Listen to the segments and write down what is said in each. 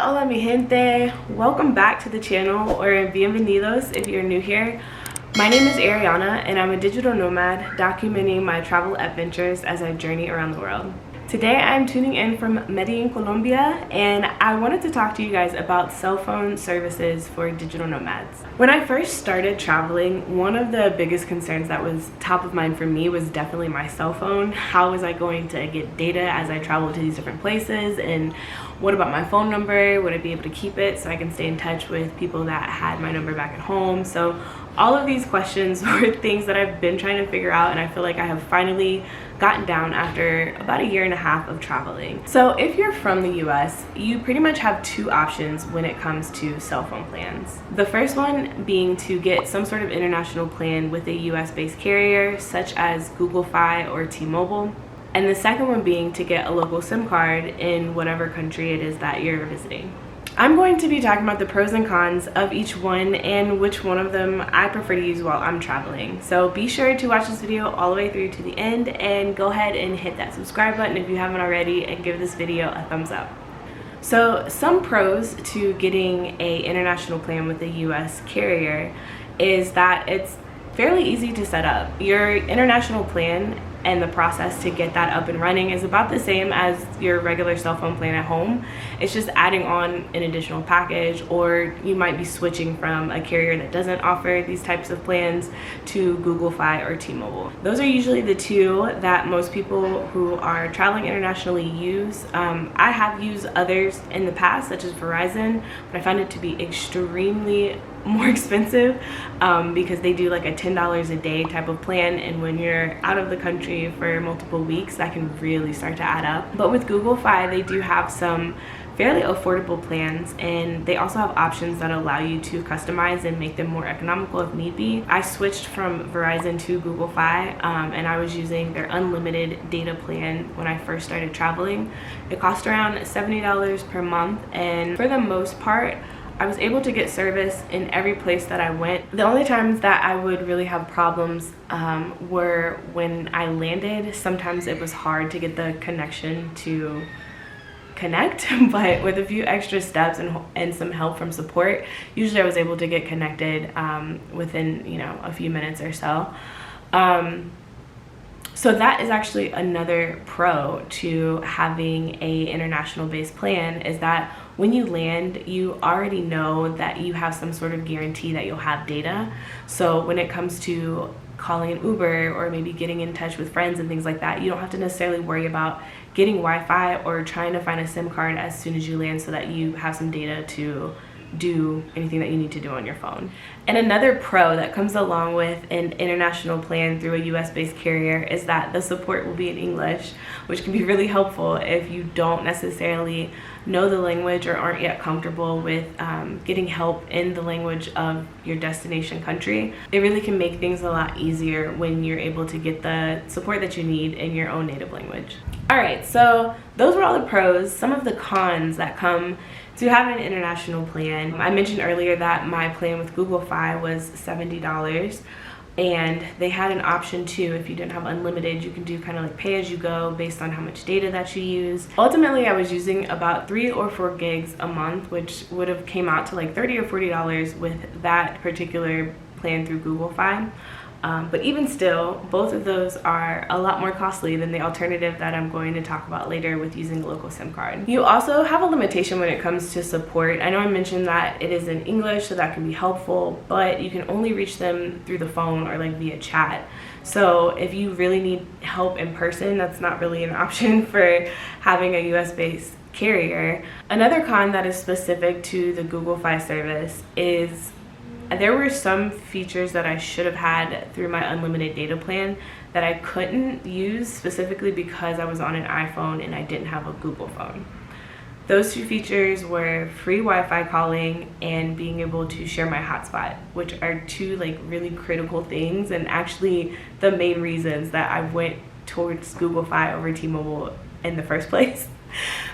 Hola mi gente, welcome back to the channel, or bienvenidos if you're new here. My name is Ariana and I'm a digital nomad documenting my travel adventures as I journey around the world. Today I'm tuning in from Medellin, Colombia, and I wanted to talk to you guys about cell phone services for digital nomads. When I first started traveling, one of the biggest concerns that was top of mind for me was definitely my cell phone. How was I going to get data as I travel to these different places, and what about my phone number? Would I be able to keep it so I can stay in touch with people that had my number back at home? So all of these questions were things that I've been trying to figure out, and I feel like I have finally gotten down after about a year and a half of traveling. So if you're from the US, you pretty much have two options when it comes to cell phone plans. The first one being to get some sort of international plan with a US based carrier such as Google Fi or T-Mobile. And the second one being to get a local SIM card in whatever country it is that you're visiting. I'm going to be talking about the pros and cons of each one and which one of them I prefer to use while I'm traveling. So be sure to watch this video all the way through to the end, and go ahead and hit that subscribe button if you haven't already, and give this video a thumbs up. So some pros to getting an international plan with a US carrier is that it's fairly easy to set up. Your international plan and the process to get that up and running is about the same as your regular cell phone plan at home. It's just adding on an additional package, or you might be switching from a carrier that doesn't offer these types of plans to Google Fi or T-Mobile. Those are usually the two that most people who are traveling internationally use. I have used others in the past, such as Verizon, but I found it to be extremely more expensive because they do like a $10 a day type of plan, and when you're out of the country for multiple weeks, that can really start to add up. But with Google Fi, they do have some fairly affordable plans, and they also have options that allow you to customize and make them more economical if need be. I switched from Verizon to Google Fi, and I was using their unlimited data plan when I first started traveling. It cost around $70 per month, and for the most part I was able to get service in every place that I went. The only times that I would really have problems were when I landed. Sometimes it was hard to get the connection to connect, but with a few extra steps and some help from support, usually I was able to get connected within a few minutes or so. So that is actually another pro to having a international based plan, is that when you land, you already know that you have some sort of guarantee that you'll have data. So when it comes to calling an Uber or maybe getting in touch with friends and things like that, you don't have to necessarily worry about getting Wi-Fi or trying to find a SIM card as soon as you land so that you have some data to do anything that you need to do on your phone. And another pro that comes along with an international plan through a US based carrier is that the support will be in English, which can be really helpful if you don't necessarily know the language or aren't yet comfortable with getting help in the language of your destination country. It really can make things a lot easier when you're able to get the support that you need in your own native language. Alright, so those were all the pros. Some of the cons that come to have an international plan. I mentioned earlier that my plan with Google Fi was $70, and they had an option too. If you didn't have unlimited, you can do kind of like pay as you go based on how much data that you use. Ultimately, I was using about 3 or 4 gigs a month, which would have came out to like $30 or $40 with that particular plan through Google Fi. But even still, both of those are a lot more costly than the alternative that I'm going to talk about later with using a local SIM card. You also have a limitation when it comes to support. I know I mentioned that it is in English, so that can be helpful, but you can only reach them through the phone or like via chat. So if you really need help in person, that's not really an option for having a US based carrier. Another con that is specific to the Google Fi service is there were some features that I should have had through my unlimited data plan that I couldn't use, specifically because I was on an iPhone and I didn't have a Google phone. Those two features were free Wi-Fi calling and being able to share my hotspot, which are two like really critical things, and actually the main reasons that I went towards Google Fi over T-Mobile in the first place.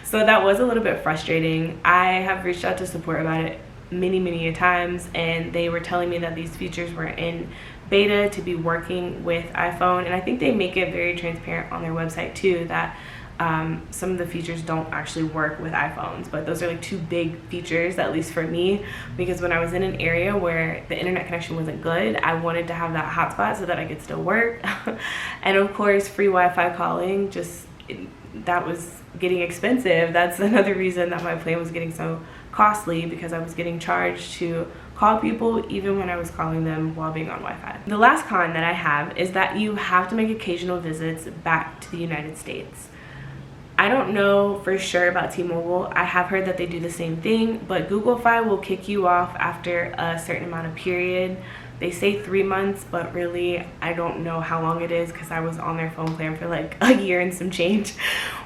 So that was a little bit frustrating. I have reached out to support about it many times, and they were telling me that these features were in beta to be working with iPhone, and I think they make it very transparent on their website too that Some of the features don't actually work with iPhones, but those are like two big features, at least for me, because when I was in an area where the internet connection wasn't good, I wanted to have that hotspot so that I could still work. And of course, free Wi-Fi calling, that was getting expensive. That's another reason that my plan was getting so costly, because I was getting charged to call people even when I was calling them while being on Wi-Fi. The last con that I have is that you have to make occasional visits back to the United States. I don't know for sure about T-Mobile. I have heard that they do the same thing, but Google Fi will kick you off after a certain amount of period. They say 3 months, but really I don't know how long it is, because I was on their phone plan for like a year and some change.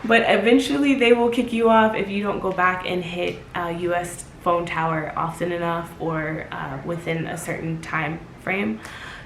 But eventually they will kick you off if you don't go back and hit a US phone tower often enough, or within a certain time frame.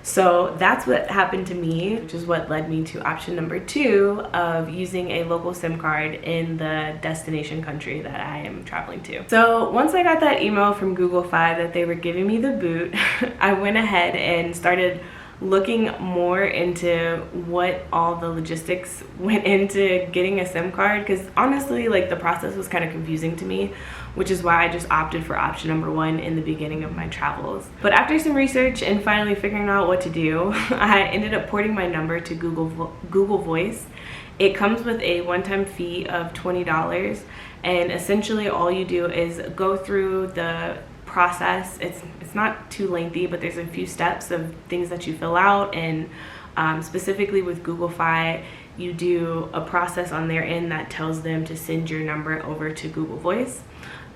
So that's what happened to me, which is what led me to option number 2 of using a local SIM card in the destination country that I am traveling to. So once I got that email from Google Fi that they were giving me the boot, I went ahead and started looking more into what all the logistics went into getting a SIM card, because honestly, like, the process was kind of confusing to me, which is why I just opted for option number 1 in the beginning of my travels. But after some research and finally figuring out what to do, I ended up porting my number to Google Voice. It comes with a one-time fee of $20, and essentially all you do is go through the process. It's not too lengthy, but there's a few steps of things that you fill out, and specifically with Google Fi, you do a process on their end that tells them to send your number over to Google Voice.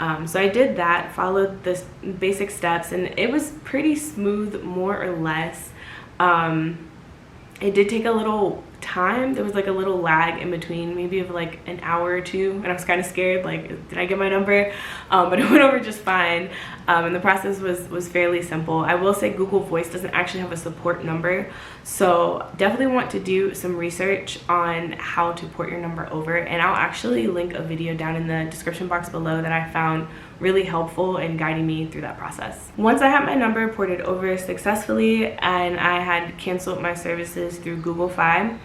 So I did that, followed the basic steps, and it was pretty smooth, more or less. It did take a little time. There was like a little lag in between, maybe of like an hour or two, and I was kind of scared, like, did I get my number? But it went over just fine, and the process was fairly simple. I will say Google Voice doesn't actually have a support number, so definitely want to do some research on how to port your number over, and I'll actually link a video down in the description box below that I found really helpful in guiding me through that process. Once I had my number ported over successfully and I had canceled my services through Google Fi,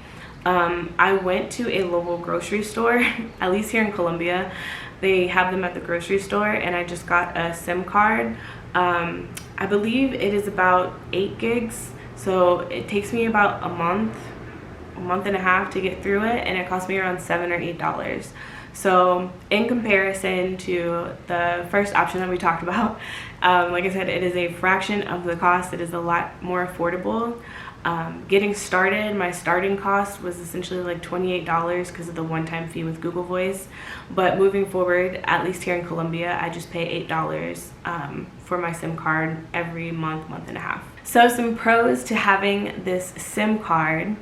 I went to a local grocery store, at least here in Colombia. They have them at the grocery store, and I just got a SIM card. I believe it is about 8 gigs, so it takes me about a month and a half to get through it, and it cost me around $7 or $8. So in comparison to the first option that we talked about, like I said, it is a fraction of the cost. It is a lot more affordable. Getting started, my starting cost was essentially like $28 because of the one-time fee with Google Voice. But moving forward, at least here in Colombia, I just pay $8 for my SIM card every month and a half. So some pros to having this SIM card: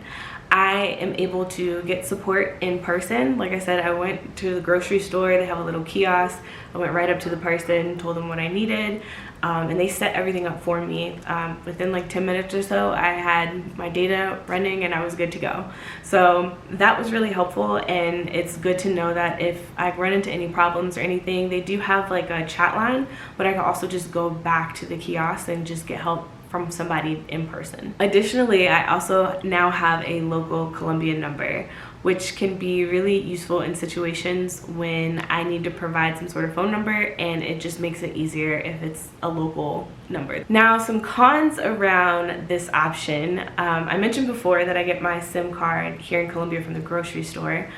I am able to get support in person. Like I said, I went to the grocery store. They have a little kiosk. I went right up to the person, told them what I needed, and they set everything up for me. Within like 10 minutes or so, I had my data running and I was good to go. So that was really helpful, and it's good to know that if I run into any problems or anything, they do have like a chat line, but I can also just go back to the kiosk and just get help from somebody in person. Additionally, I also now have a local Colombian number, which can be really useful in situations when I need to provide some sort of phone number, and it just makes it easier if it's a local number. Now, some cons around this option. I mentioned before that I get my SIM card here in Colombia from the grocery store,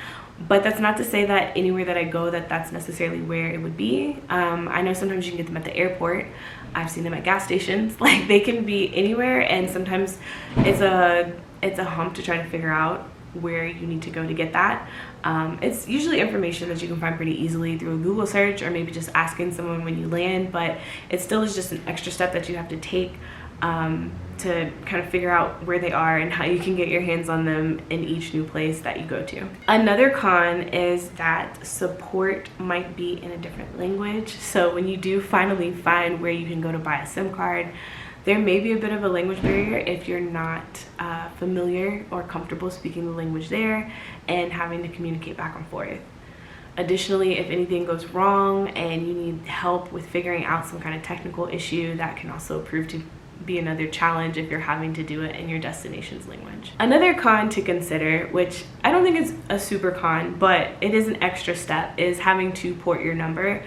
but that's not to say that anywhere that I go that's necessarily where it would be. I know sometimes you can get them at the airport. I've seen them at gas stations. Like, they can be anywhere, and sometimes it's a hump to try to figure out where you need to go to get that. It's usually information that you can find pretty easily through a Google search, or maybe just asking someone when you land, but it still is just an extra step that you have to take to kind of figure out where they are and how you can get your hands on them in each new place that you go to. Another con is that support might be in a different language. So when you do finally find where you can go to buy a SIM card, there may be a bit of a language barrier if you're not familiar or comfortable speaking the language there and having to communicate back and forth. Additionally, if anything goes wrong and you need help with figuring out some kind of technical issue, that can also prove to be another challenge if you're having to do it in your destination's language. Another con to consider, which I don't think is a super con, but it is an extra step, is having to port your number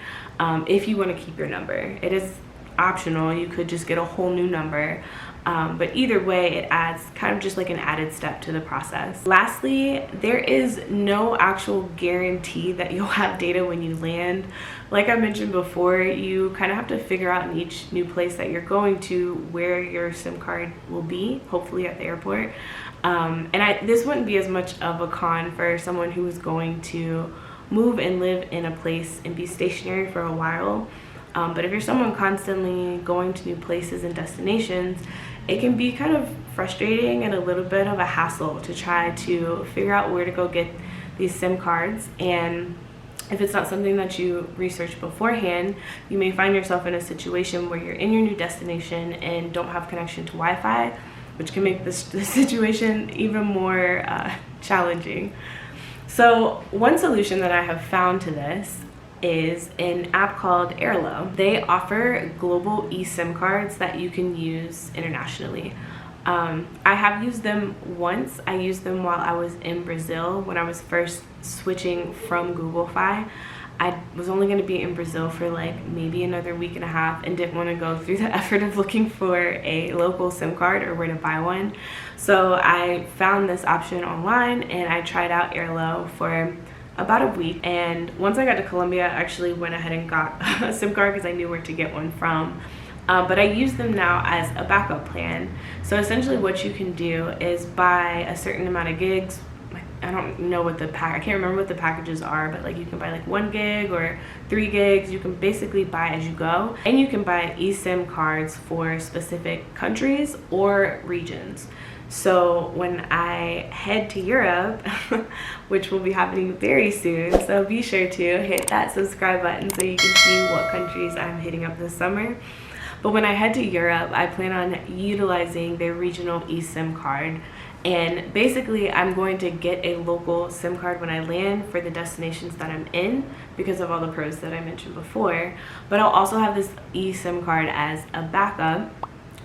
if you want to keep your number. It is optional. You could just get a whole new number. But either way, it adds kind of just like an added step to the process. Lastly, there is no actual guarantee that you'll have data when you land. Like I mentioned before, you kind of have to figure out in each new place that you're going to where your SIM card will be, hopefully at the airport. This wouldn't be as much of a con for someone who is going to move and live in a place and be stationary for a while. But if you're someone constantly going to new places and destinations, it can be kind of frustrating and a little bit of a hassle to try to figure out where to go get these SIM cards. And if it's not something that you research beforehand, you may find yourself in a situation where you're in your new destination and don't have connection to Wi-Fi, which can make this situation even more challenging. So one solution that I have found to this is an app called Airlo. They offer global eSIM cards that you can use internationally. I have used them once. I used them while I was in Brazil when I was first switching from Google Fi. I was only going to be in Brazil for like maybe another week and a half and didn't want to go through the effort of looking for a local SIM card or where to buy one. So I found this option online and I tried out Airlo for about a week, and once I got to Colombia, I actually went ahead and got a SIM card because I knew where to get one from. But I use them now as a backup plan. So essentially what you can do is buy a certain amount of gigs. I don't know what I can't remember what the packages are, but like you can buy like 1 gig or 3 gigs. You can basically buy as you go, and you can buy eSIM cards for specific countries or regions. So when I head to Europe, which will be happening very soon, so be sure to hit that subscribe button so you can see what countries I'm hitting up this summer. But when I head to Europe, I plan on utilizing their regional eSIM card. And basically, I'm going to get a local SIM card when I land for the destinations that I'm in because of all the pros that I mentioned before. But I'll also have this eSIM card as a backup.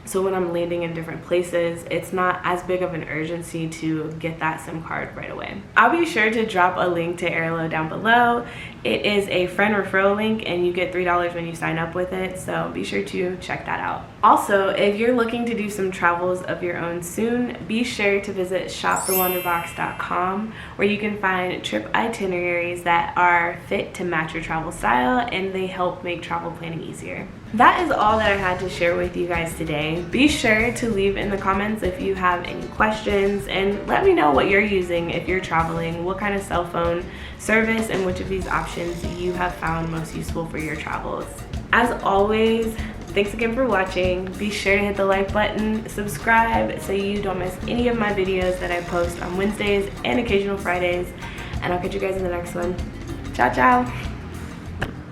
So when I'm landing in different places, it's not as big of an urgency to get that SIM card right away. I'll be sure to drop a link to Airlo down below. It is a friend referral link and you get $3 when you sign up with it, so be sure to check that out. Also, if you're looking to do some travels of your own soon, be sure to visit shopthewanderbox.com, where you can find trip itineraries that are fit to match your travel style, and they help make travel planning easier. That is all that I had to share with you guys today. Be sure to leave in the comments if you have any questions, and let me know what you're using if you're traveling, what kind of cell phone service and which of these options you have found most useful for your travels. As always, thanks again for watching. Be sure to hit the like button, subscribe so you don't miss any of my videos that I post on Wednesdays and occasional Fridays, and I'll catch you guys in the next one. Ciao, ciao.